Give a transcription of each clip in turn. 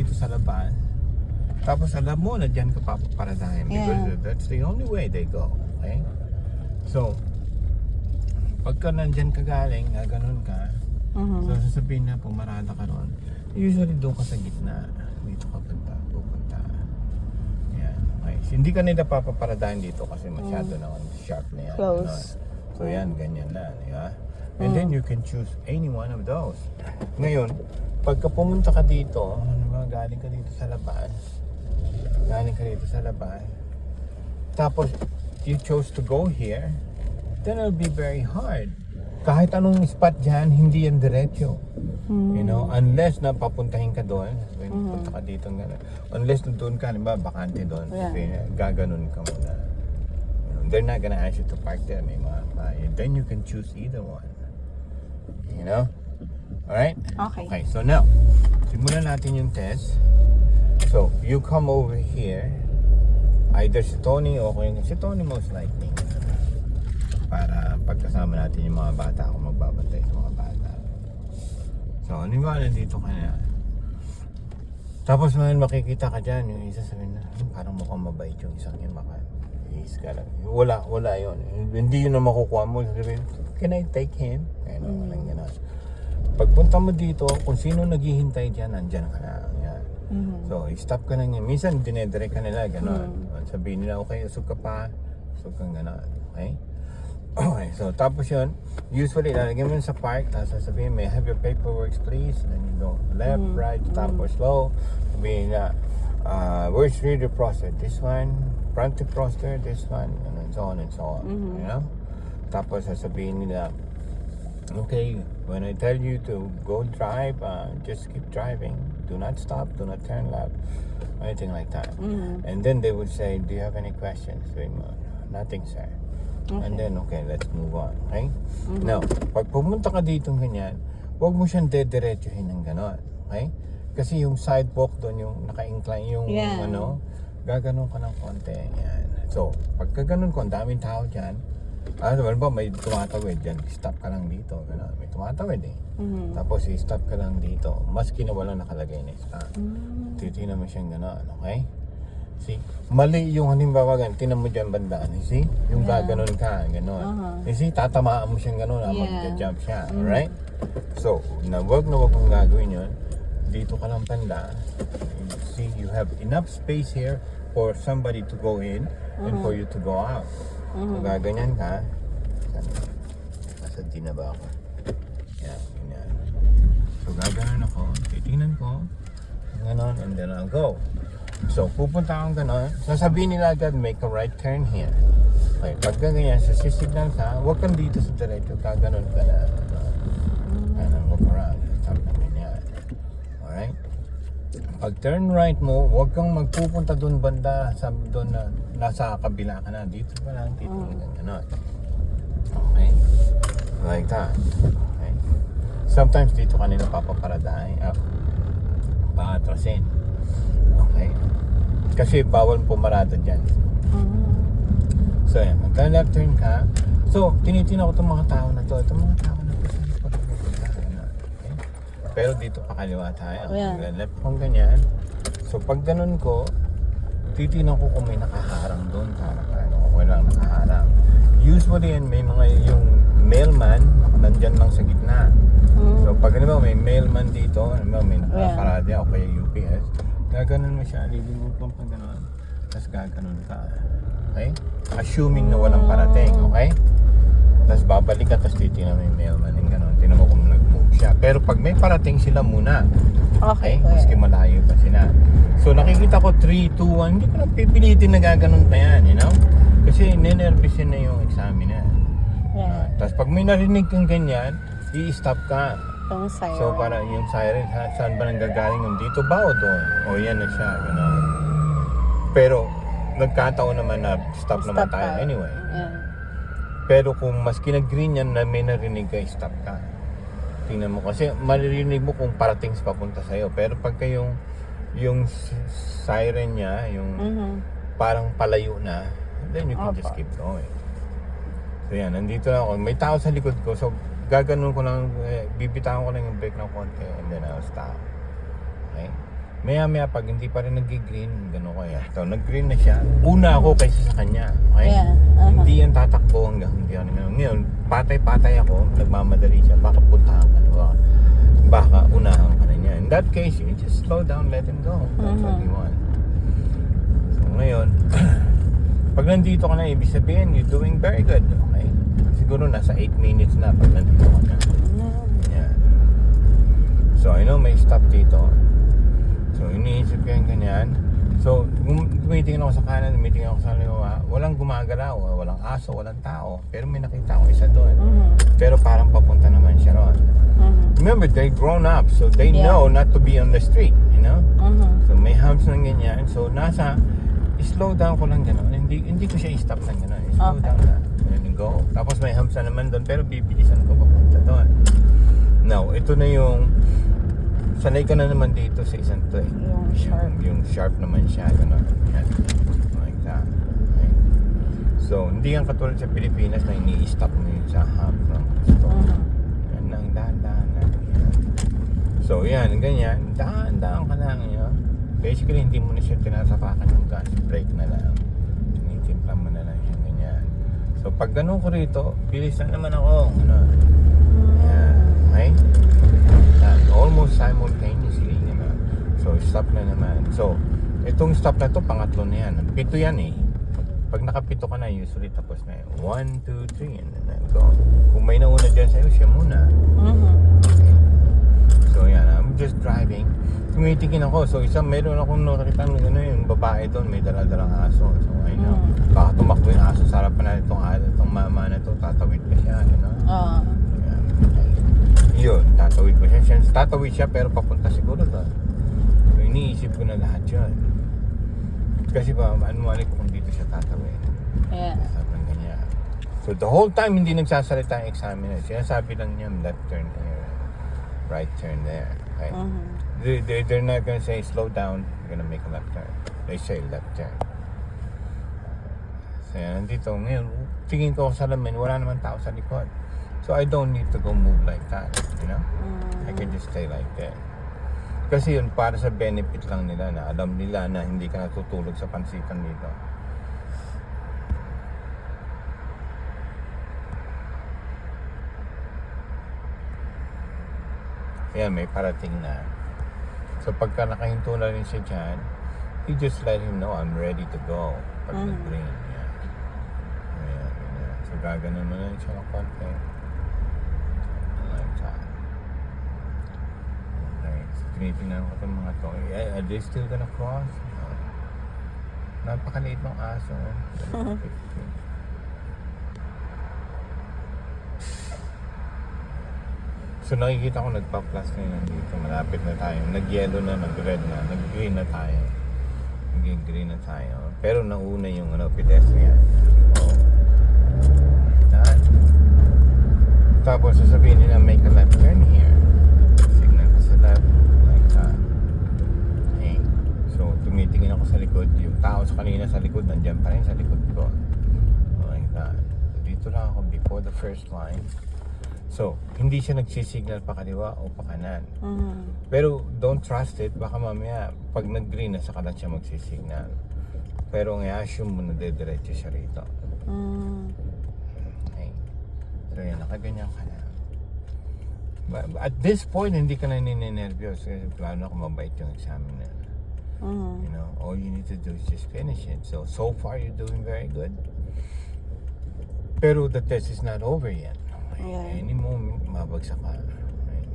dito sa labas, tapos alam mo na dyan ka papaparadahin because that's the only way they go. Okay? So, pagka nandyan ka galing, ganun ka, so sasabihin na pumarada ka ron, usually doon ka sa gitna. Dito ka pupunta. Yan. Okay. So, hindi ka nila papaparadahin dito kasi masyado naman sharp na yan. Close. Ganun. So yan, ganyan lang. Diba? And then you can choose any one of those. Ngayon, pagka pumunta ka dito, galing ka dito sa labas, tapos you chose to go here, then it'll be very hard. Kahit anong spot dyan, hindi yan diretso. You know, unless na papuntahin ka doon, punta ka dito, unless doon ka, halimbawa, bakante doon, gaganon ka muna. You know, they're not gonna ask you to park there, may mga then you can choose either one. You know? Alright? Okay, so now, simulan natin yung test. So, you come over here, either si Tony o si Tony most likely. Para pagkasama natin yung mga bata, ako magbabantay sa mga bata. So, halimbawa nandito ka na. Tapos ngayon makikita ka dyan, yung isa sabihin na, parang mukhang mabait yung isang yun, wala yun. Hindi yun na makukuha mo. Sabihin, can I take him? Walang gano'n. Pagpunta mo dito, kung sino naghihintay dyan, nandyan ka na. Yan. So, stop ka na niya. Minsan, dinedirect ka nila, gano'n. Sabihin nila, okay, usog ka pa. Usog kang gano'n. Okay? Okay, so tapos yun, usually lalagyan mo yun sa park, tapos sasabihin, may have your paperwork please, and then you go left, right, tapos slow, sabihin na, where's reader process, this one, front defroster, this one, and so on and so on, you know? Tapos sasabihin nila, okay, when I tell you to go drive, just keep driving, do not stop, do not turn left, anything like that. And then they would say, do you have any questions? Sabihin mo, nothing sir. Okay. And then, okay, let's move on. Okay? Now, pag pumunta ka dito ganyan, huwag mo siyang dediretsuhin ng gano'n. Okay? Kasi yung sidewalk doon, yung naka-incline, yung gaganon ka ng konti. Yan. So, pagka ganon ko, ang daming tao dyan, ano ba, may tumatawid dyan, stop ka lang dito. Gano'n. May tumatawid eh. Tapos, stop ka lang dito. Maski na walang nakalagay na stop. Titignan mo siyang gano'n. Okay? See? Mali yung halimbawa gan, tinan mo dyan bandaan, you see? Yung gaganon ka, gano'n. You see, tatamaan mo siyang gano'n, mag-jump siya, alright? So, wag mong gagawin yun. Dito ka lang banda. You see, you have enough space here for somebody to go in and for you to go out. So, gaganyan ka. Nasa di na ba ako? Yan, ganyan. So, gaganon ako, titingnan ko, gano'n, and then I'll go. So, pupunta akong gano'n. Sasabihin nila agad, make a right turn here. Okay, pag ganyan, sisignal ka, huwag kang dito sa diretso, kaganon ka na. Kanan, walk around. Stop na ganyan. Alright? Pag turn right mo, huwag kang magpupunta doon banda, doon na nasa kabila ka na. Dito ka lang, titingnan gano'n. Okay? Like that. Okay? Sometimes dito kanila papaparadahin. Paatrasin. Okay? Kasi bawal pumarada dyan. So yan, magka-left turn ka. So, tinitingnan ko itong mga tao na to. Itong mga tao na to, okay? Pero dito pa kaliwa tayo. Left kong ganyan. So, pag ganun ko, titingnan ko kung may nakaharang doon. Walang nakaharang. Usually yan, may mga yung mailman, nandyan lang sa gitna. So, pag may mailman dito, may nakaparada o kaya UPS, gaganon mo siya, lilimutan mo pang gano'n, tapos gaganon ka. Okay? Assuming na walang parating, okay? Tapos babalik ka, tapos titignan mo yung mailman yung gano'n, tingnan mo kung nag-move siya. Pero pag may parating sila muna, okay? Maski malayo pa sila. So nakikita ko 3, 2, 1, hindi ko na pipilitin na gaganon pa yan, you know? Kasi ninervisin na yung examiner. Tapos pag may narinig kang ganyan, i-stop ka. So para yung siren, saan ba nanggagaling yung dito ba o doon? O yan na siya, gano'n. Pero nagkataon naman na stop naman tayo anyway. Pero kung maski nag-green yan na may narinig ka, stop ka. Tingnan mo kasi maririnig mo kung parating sa papunta sa'yo. Pero pagka yung siren niya, yung parang palayo na, then you can just keep going. So yan, nandito na ako. May tao sa likod ko, so gaganon ko lang, bibitawan ko lang yung brake ng konti and then I'll stop. Okay? Maya pag hindi pa rin nag-green, gano'n kaya. So nag-green na siya. Una ako kaysa sa kanya. Okay? Yeah, Hindi yan tatakbo hanggang hindi ako naman. Ngayon, patay-patay ako, nagmamadali siya. Baka puntahan ka na. Baka unahan ka na niya. In that case, you just slow down, let him go. That's what you want. So ngayon, pag nandito ka na, ibig sabihin, you're doing very good. Okay? Siguro nasa 8 minutes na pag nandito ka na. Yeah. So I know may stop dito. So iniisip ko yung ganyan. So tumitingin ako sa kanan, tumitingin ako sa kaliwa. Walang gumagalaw, walang aso, walang tao. Pero may nakita ako isa doon. Pero parang papunta naman siya ron. Remember, they're grown up, so they know not to be on the street, you know? So may humps ng ganyan. So slow down ko lang gano'n. Hindi ko siya i-stop lang gano'n. Slow down na. And go. Tapos may humps na naman doon, pero bibilisan ko papunta doon. Now, ito na yung sanay ka na naman dito sa isang to eh. Yung sharp. Yung sharp naman siya, gano'n. Yan. Like that. Okay. So, hindi yan katulad sa Pilipinas na ini-stop mo yun sa hump ng gusto. Yan lang, dahan-dahan na. Yan. So, yan, ganyan. Dahan-dahan ka lang, you know? Basically, hindi mo na siya tinasapakan yung gas. Brake na lang. Tinitimpla mo na lang siya, ganyan. So, pag ganun ko rito, bilis na naman ako. Ano? Yan. Okay? Almost simultaneously, you know? So, stop na naman. So, itong stop na to, pangatlo na yan. Pito yan eh. Pag nakapito ka na, usually tapos na yun. 1, 2, 3, and then go. Kung may nauna dyan sa'yo, siya muna. Okay. So, yan. I'm just driving. Tumitingin ako. So, meron akong nakita ng yung babae doon, may dala-dalang aso. So, I know. Baka tumakbo yung aso sa harapan na itong mama na to, tatawid pa siya, you know? Yan. Yun, tatawid pa siya. Tatawid siya pero papunta siguro doon. So, iniisip ko na lahat yun. Kasi ba, anumalig ko kung dito siya tatawid. Yeah. Sabi ganyan. So, the whole time hindi nagsasalita yung examiner. Sinasabi lang niya, left turn here, right turn there. Okay? They're not gonna say slow down, you're gonna make a left turn. They say left turn. So, yan, nandito. Ngayon, tingin ko sa salamin, wala naman tao sa likod. So, I don't need to go move like that, you know? I can just stay like that. Kasi yun, para sa benefit lang nila na alam nila na hindi ka natutulog sa pansitan dito. Ayan, may parating na. So, pagka nakahinto na rin siya dyan, you just let him know, I'm ready to go. Pag nag-green, yan. Ayan, ayan. So, gaganon mo na siya ng konti. Like that. Okay, so tinitingnan ko itong mga to. Are they still gonna cross? Napakaliit ng aso. So nakikita ko nagpa-plus na yun dito. Malapit na tayo. Nag-yellow na, nag-red na, nag-green na tayo. Nag-green na tayo. Pero nauna yung pedestrian. Oh. That. Tapos sasabihin nila make a left turn here. Signal ka sa left. Like that. Okay. So tumitingin ako sa likod. Yung tao sa kanina sa likod, nandiyan pa rin sa likod ko. Like that. So, dito lang ako before the first line. So, hindi siya nagsisignal pa kaliwa o pa kanan. Pero don't trust it. Baka mamaya, pag nag-green na, saka lang siya magsisignal. Pero i-assume mo na dediretso siya rito. Okay. So, yan. Nakaganyan ka na. At this point, hindi ka na ninenervyos. Kasi plano kung mabait yung examiner. You know, all you need to do is just finish it. So far, you're doing very good. Pero the test is not over yet. Yeah. Any moment, mabagsak ka. Right.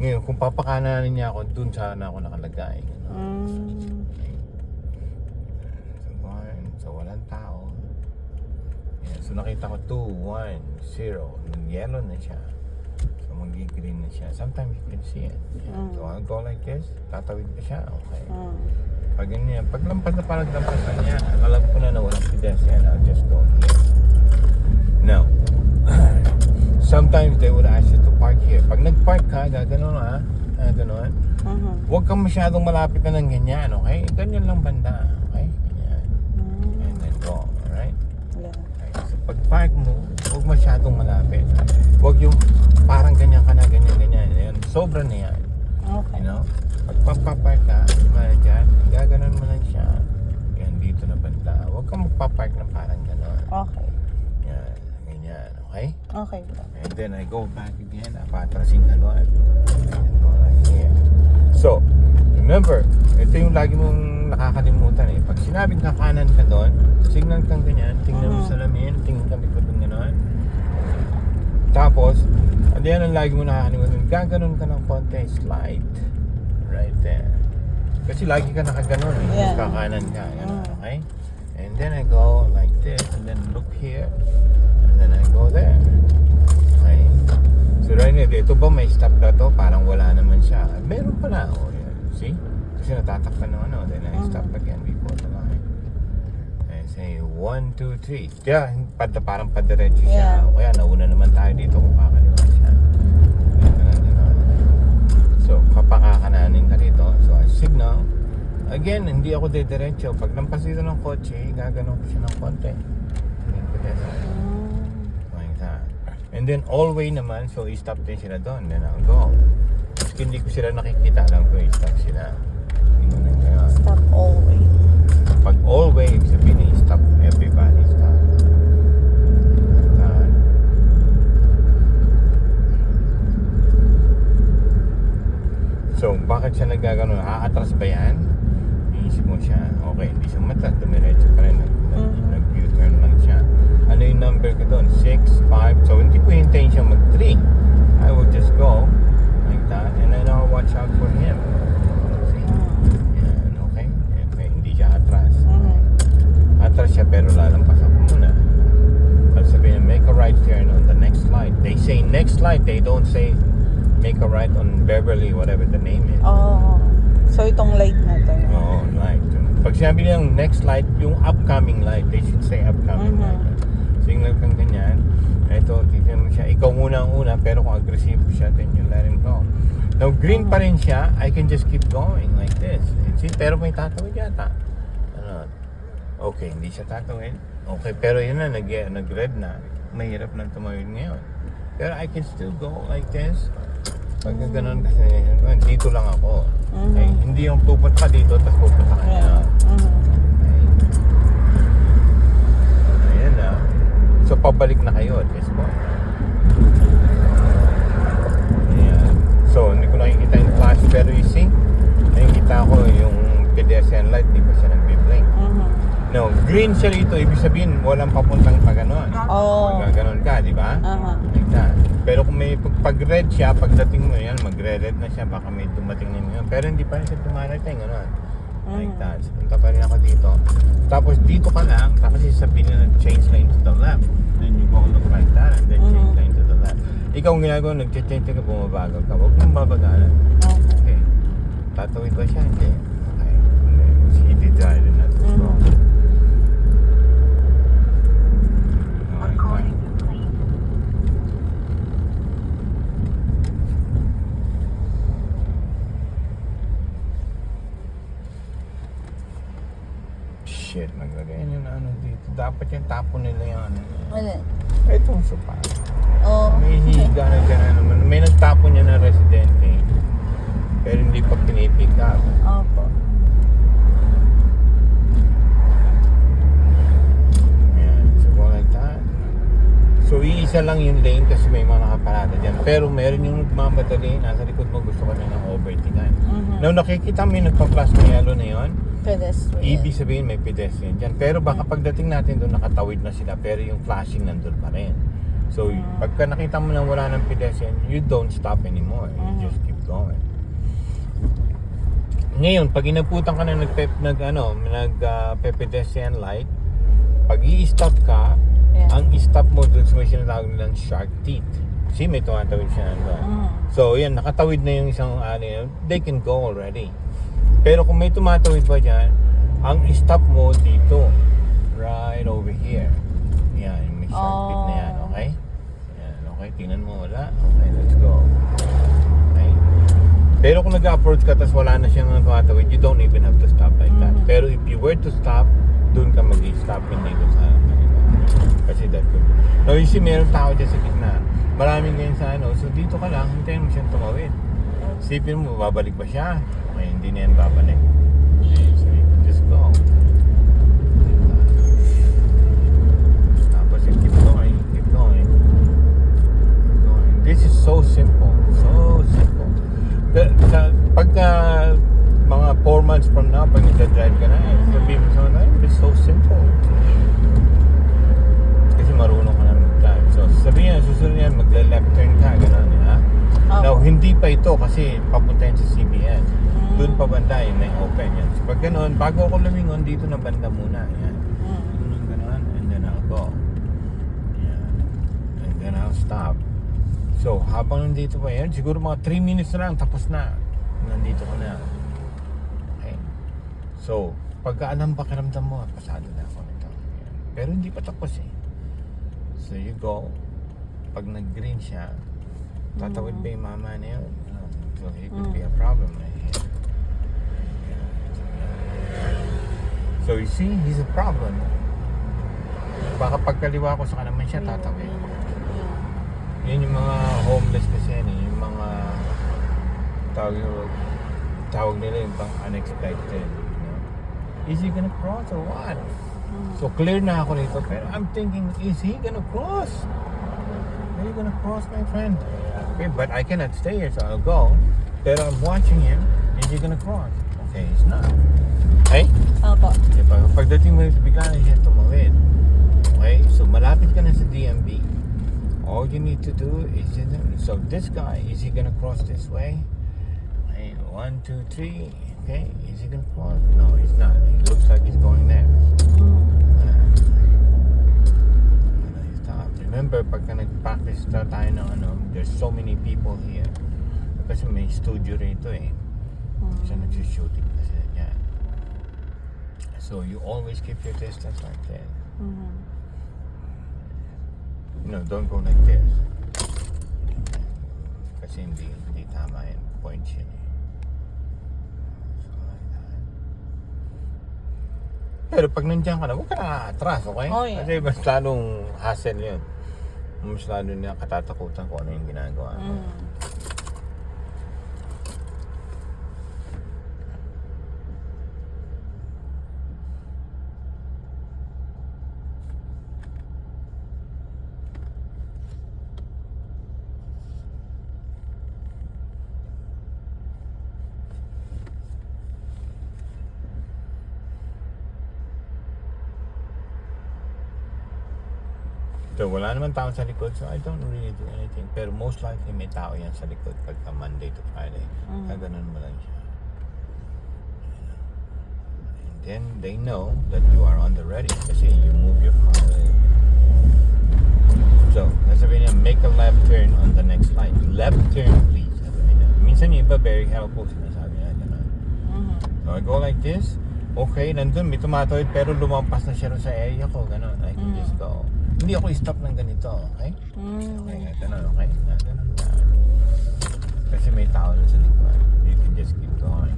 Ngayon, kung papakananin niya ako, dun sana ako nakalagay. Okay. So, walang tao. Yeah. So, nakita ko 2, 1, 0. Nag-yellow na siya. So, mag-green na siya. Sometimes you can see it. Yeah. So, I'll go like this. Tatawid pa siya. Okay. Pag ganyan, paglampas na parang lampas na niya, alam ko na walang pedestrian. I'll just go here. Now, sometimes they would ask you to park here. Pag nag-park ka, gano'n gano'n. Huwag kang masyadong malapit na ng ganyan, okay? Ganyan lang banda, okay? Ganyan. And then go, alright? Okay. So, pag park mo, huwag masyadong malapit. Huwag yung parang ganyan ka na, ganyan. Ayan, sobra na yan. Okay. You know? Pagpapapark ka, dyan, gaganon mo lang siya. Yan, dito na banda. Huwag kang magpapark na parang gano'n. Okay. Yan, ganyan, okay? Okay bro. And then I go back again, patrasing ka doon. And go right here. So, remember, ito yung lagi mong nakakalimutan eh. Pag sinabing kakanan ka doon, signal kang ganyan, tingnan mo sa lamin, tingnan ka likod ng gano'n. Tapos, ano yan ang lagi mo nakakalimutan, gaganon ka ng konti, slide. Right there. Kasi lagi ka nakaganon eh. Yeah. Kakanan ka, gano'n, okay? And then I go like this, and then look here, and then I go there. Okay? So right now, ito ba may stop na to? Parang wala naman siya. Meron pala. Oh, yeah. See? Kasi natatakpan ng ano. Then I stop again before the line. And say, 1, 2, 3. Kaya, parang padiretso siya. Yeah. O kaya, nauna naman tayo dito kung kakaliwa siya. Ganun. So, kapakakananin ka dito. So, I signal. Again, hindi ako didiretso. Pag lampas dito ng kotse, gaganon ko siya ng konti. Like that. And then all way naman, so i-stop din sila doon. Then I'll go. Kasi hindi ko sila nakikita, alam ko i-stop sila. Hindi mo nang gano'n. Stop all way. Pag all way, ibig sabihin i-stop everybody. Stop. Like that. So, bakit siya nagagano? Aatras ba yan? Iisip mo siya. Okay, hindi siya matras. Dumiretso pa rin. Nag-U-turn lang siya. Ano yung number ko doon? 6, 5. So, hindi ko hintayin siya mag-3. I will just go like that. And then I'll watch out for him. See? Yan, okay? Okay, hindi siya atras. Atras siya pero lalampas ako muna. I'll sabihin, make a right turn on the next light. They say next light. They don't say make a right on Beverly, whatever the name is. Oh. So itong light na to. Oo, light. Pag sinabi nilang next light, yung upcoming light, they should say upcoming light. Signal kang ganyan. Ito, tignan mo siya. Ikaw muna ang una, pero kung agresibo siya, then you let him go. Now, green pa rin siya, I can just keep going like this. See, pero may tatawid yata. Ano? Okay, hindi siya tatawid. Okay, pero yun na, nag-red na. Mahirap nang tumawid ngayon. Pero I can still go like this. Pag gano'n kasi, dito lang ako. Okay? Hindi yung pupunta ka dito, tapos pupunta ka na. Okay? Ayan na. So, pabalik na kayo at this point. Ayan. So, hindi ko nakikita yung flash, pero you see, nakikita ko yung pedestrian light, di ba siya nagbe-blink? No, green siya dito, ibig sabihin, walang papuntang pa gano'n. Oh. Gano'n ka, di ba? Like that. Pero kung may pag-red siya, pagdating mo yan, mag-red na siya, baka may dumating na yun. Pero hindi pa rin siya dumarating, gano'n. Like that. So, punta pa rin ako dito. Tapos dito ka lang, tapos sasabihin na change lane to the left. Then you go look like that, and then change lane to the left. Ikaw ang ginagawa, nag-change ka, bumabagal ka. Huwag mong babagalan. Okay. Tatawid ba siya? Hindi. Okay. Hindi tayo rin natin. Shit, naglagay nyo na ano dito. Dapat yung tapo nila yung ano. Wala. Itong sopa. Oh. May higa na dyan na naman. May nagtapo niya na residente. Pero hindi pa pinipick up. Opo. Ayan. So, go like that. So, iisa lang yung lane kasi may mga nakaparada dyan. Pero meron yung nagmamadali. Nasa likod mo gusto ka na ng overtaken. Now, nakikita mo yung nagpa-flash na yellow na yun. Pedestrian. Ibig sabihin may pedestrian dyan. Pero baka pagdating natin doon nakatawid na sila pero yung flashing nandun pa rin. So pagka nakita mo na wala ng pedestrian, you don't stop anymore. You just keep going. Ngayon, pag inaputan ka na nag-pedestrian light, pag i-stop ka, ang i-stop mo doon sa may sinatawag nilang shark teeth. See, may tumatawid siya nandun. So yan, nakatawid na yung isang they can go already. Pero kung may tumatawid pa dyan, ang stop mo dito. Right over here. Yan, may shark teeth na yan, okay? Yan, okay, tingnan mo, wala. Okay, let's go. Okay? Pero kung nag-approach ka, tapos wala na siyang tumatawid, you don't even have to stop like that. Pero if you were to stop, doon ka mag-i-stop, hindi doon sa kanila. Kasi that could. Now, you see, meron tao dyan sa gitna. Maraming ganyan sa ano. So, dito ka lang, hintayin mo siyang tumawid. Isipin mo, babalik ba siya? Okay, hindi na yan babalik. Okay, so you can just go. Tapos you keep going, keep going. Keep going. This is so simple. So simple. Pagka mga 4 months from now, pag nagdadrive ka na, sabihin mo sa mga, it's so simple. Kasi marunong ka na mag-drive. So sabihin niya, susunod yan, magla-left turn ka, gano'n, ha? Now, hindi pa ito kasi papunta yan sa CBN. Doon pa banda yung may open yan. So pag gano'n, bago ako lumingon, dito na banda muna. Yan. Gano'n, and then I'll go. Yan. And then I'll stop. So, habang nandito pa yan, siguro mga 3 minutes na lang, tapos na. Nandito ko na. Okay. So, pagka anong pakiramdam mo, pasado na ako nito. Yan. Pero hindi pa tapos eh. So, you go. Pag nag-green siya, tatawid ba yung mama na yun? So, it could be a problem right here. So, you see, he's a problem. Baka pagkaliwa ko sa kanaman siya, tatawid. Yan yung mga homeless kasi yan eh. Yung mga tawag nila yung pang unexpected. You know? Is he gonna cross or what? So, clear na ako nito. Pero I'm thinking, is he gonna cross? Are you gonna cross, my friend? Okay, but I cannot stay here, so I'll go. Pero I'm watching him. Is he gonna cross? Okay, he's not. Okay? Opo. Okay, pagdating mo rin, bigla na siya tumawid. Okay, so malapit ka na sa DMV. All you need to do is, so this guy, is he gonna cross this way? Okay, 1, 2, 3. Okay, is he gonna cross? No, he's not. It looks like he's going there. Stop. Remember, pagka nag-practice tayo ng there's so many people here. Kasi may studio rito eh. So nag-shooting kasi yan. So you always keep your distance like that. No, don't go like this. Kasi hindi tama yun. Point yun eh. So like that. Pero pag nandiyan ka na, huwag ka na atras, okay? Oh, yeah. Kasi mas lalong hassle yun. Mas lalong na katatakutan kung ano yung ginagawa. So, wala naman tao sa likod, so I don't really do anything. Pero most likely may tao yan sa likod pagka Monday to Friday. Kaganon mo lang siya. And then they know that you are on the ready kasi you move your car. So, sasabihin niya, make a left turn on the next light. Left turn, please. Sasabihin niya. Minsan yung iba, very helpful. Sinasabi niya, gano'n. So, I go like this. Okay, nandun, may tumatawid, pero lumampas na siya rin sa area ko. Gano'n, I can just go. Hindi ako i-stop ng ganito, okay? Okay, ganun, okay? Ganun na. Kasi may tao na sa likod. You can just keep going.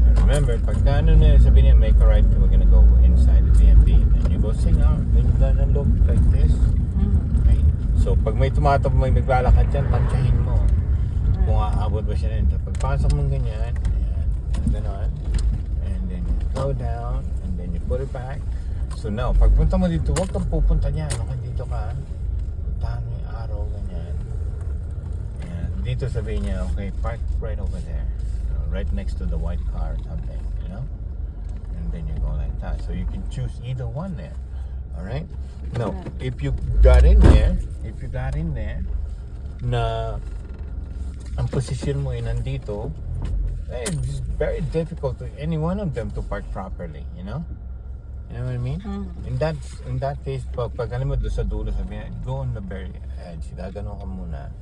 And remember, pag ano na sabihin niya, make a right, we're gonna go inside the DMV. And you go sing out. Then you're gonna look like this. Okay? So, pag may tumatawid, may naglalakad dyan, tansyahin mo. Kung aabot ba siya na yun. Pagpasok mo ganyan, gano'n. And then you go down, and then you put it back. So now, pagpunta mo dito, huwag kang pupunta niyan. Okay, dito ka. Puntahan mo yung arrow, ganyan. Ayan. Dito sabihin niya, okay, park right over there. Right next to the white car or something, you know? And then you go like that. So you can choose either one there. Alright? Now, if you got in there, na ang position mo ay nandito, it's very difficult to any one of them to park properly, you know? You know what I mean? In that case, pag alam mo doon sa dulo, sabi niya, go on the very edge. Gaganon ka muna.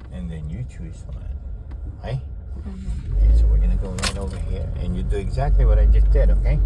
And then you choose one. Okay? Okay, so we're gonna go right over here. And you do exactly what I just did, okay?